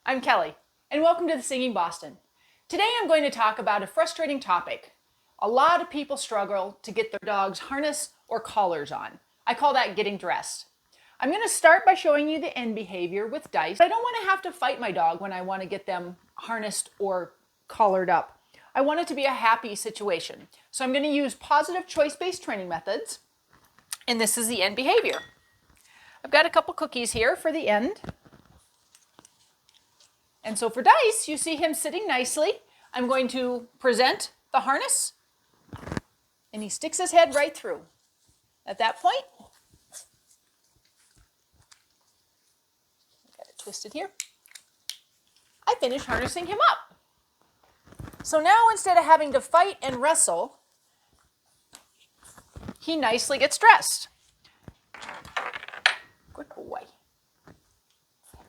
I'm Kelly, and welcome to the Singing Boston. Today I'm going to talk about a frustrating topic. A lot of people struggle to get their dog's harness or collars on. I call that getting dressed. I'm going to start by showing you the end behavior with Dice. I don't want to have to fight my dog when I want to get them harnessed or collared up. I want it to be a happy situation. So I'm going to use positive choice-based training methods, and this is the end behavior. I've got a couple cookies here for the end. And so for Dice, you see him sitting nicely. I'm going to present the harness, and he sticks his head right through. At that point, I got it twisted here, I finish harnessing him up. So now instead of having to fight and wrestle, he nicely gets dressed. Good boy.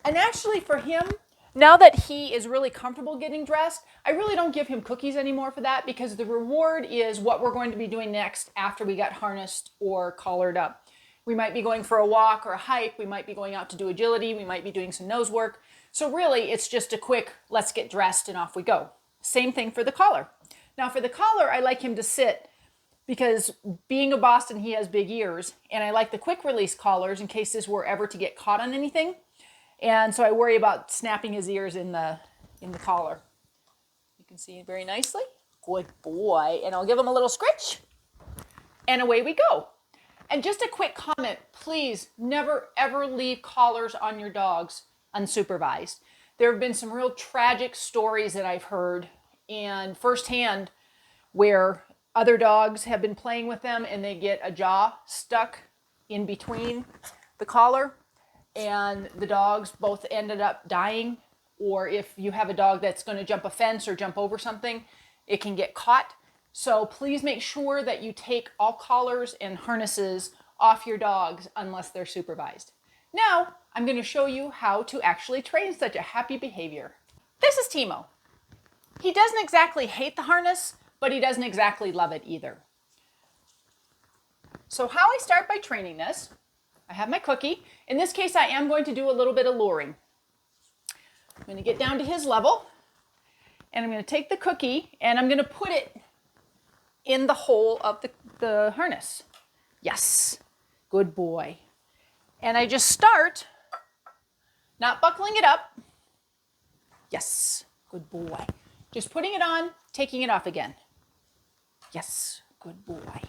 And actually for him, now that he is really comfortable getting dressed, I really don't give him cookies anymore for that because the reward is what we're going to be doing next after we got harnessed or collared up. We might be going for a walk or a hike. We might be going out to do agility. We might be doing some nose work. So really, it's just a quick, let's get dressed and off we go. Same thing for the collar. Now for the collar, I like him to sit because being a Boston, he has big ears, and I like the quick release collars in case this were ever to get caught on anything. And so I worry about snapping his ears in the collar. You can see it very nicely. Good boy. And I'll give him a little scritch. And away we go. And just a quick comment, please never ever leave collars on your dogs unsupervised. There have been some real tragic stories that I've heard and firsthand where other dogs have been playing with them and they get a jaw stuck in between the collar. And the dogs both ended up dying, or if you have a dog that's going to jump a fence or jump over something, it can get caught. So please make sure that you take all collars and harnesses off your dogs unless they're supervised. Now, I'm going to show you how to actually train such a happy behavior. This is Timo. He doesn't exactly hate the harness, but he doesn't exactly love it either. So how I start by training this, I have my cookie. In this case, I am going to do a little bit of luring. I'm going to get down to his level, and I'm going to take the cookie, and I'm going to put it in the hole of the harness. Yes, good boy. And I just start, not buckling it up. Yes, good boy. Just putting it on, taking it off again. Yes, good boy.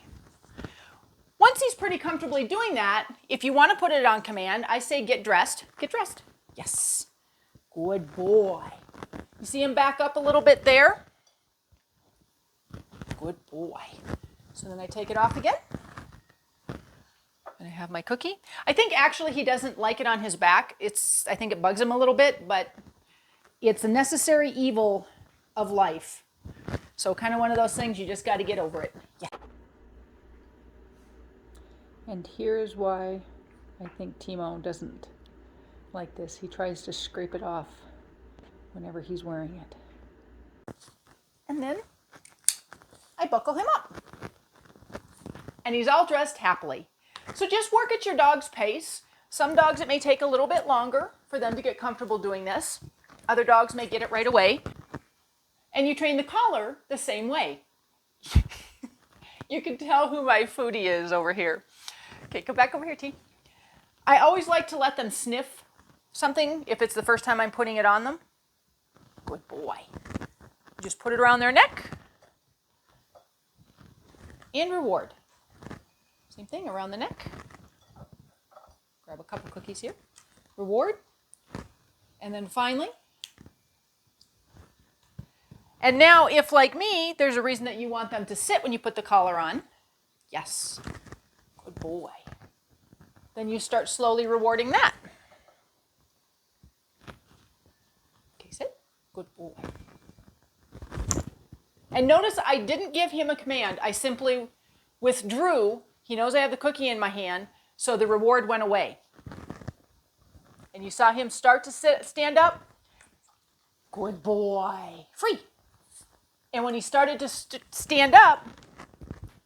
Once he's pretty comfortably doing that, if you want to put it on command, I say get dressed. Get dressed. Yes. Good boy. You see him back up a little bit there? Good boy. So then I take it off again. And I have my cookie. I think actually he doesn't like it on his back. I think it bugs him a little bit, but it's a necessary evil of life. So kind of one of those things, you just got to get over it. Yeah. And here's why I think Timo doesn't like this. He tries to scrape it off whenever he's wearing it. And then I buckle him up. And he's all dressed happily. So just work at your dog's pace. Some dogs it may take a little bit longer for them to get comfortable doing this. Other dogs may get it right away. And you train the collar the same way. You can tell who my foodie is over here. Okay, come back over here, T. I always like to let them sniff something if it's the first time I'm putting it on them. Good boy. Just put it around their neck. And reward. Same thing around the neck. Grab a couple cookies here. Reward. And then finally. And now if, like me, there's a reason that you want them to sit when you put the collar on. Yes. Good boy. Then you start slowly rewarding that. Okay, sit. Good boy. And notice I didn't give him a command. I simply withdrew. He knows I have the cookie in my hand, so the reward went away. And you saw him start to stand up. Good boy. Free. And when he started to stand up,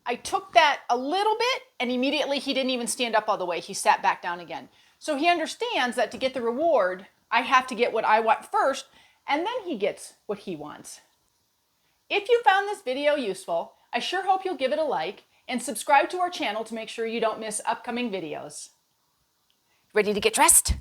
I took that a little bit, and immediately he didn't even stand up all the way. He sat back down again. So he understands that to get the reward, I have to get what I want first, and then he gets what he wants. If you found this video useful, I sure hope you'll give it a like and subscribe to our channel to make sure you don't miss upcoming videos. Ready to get dressed?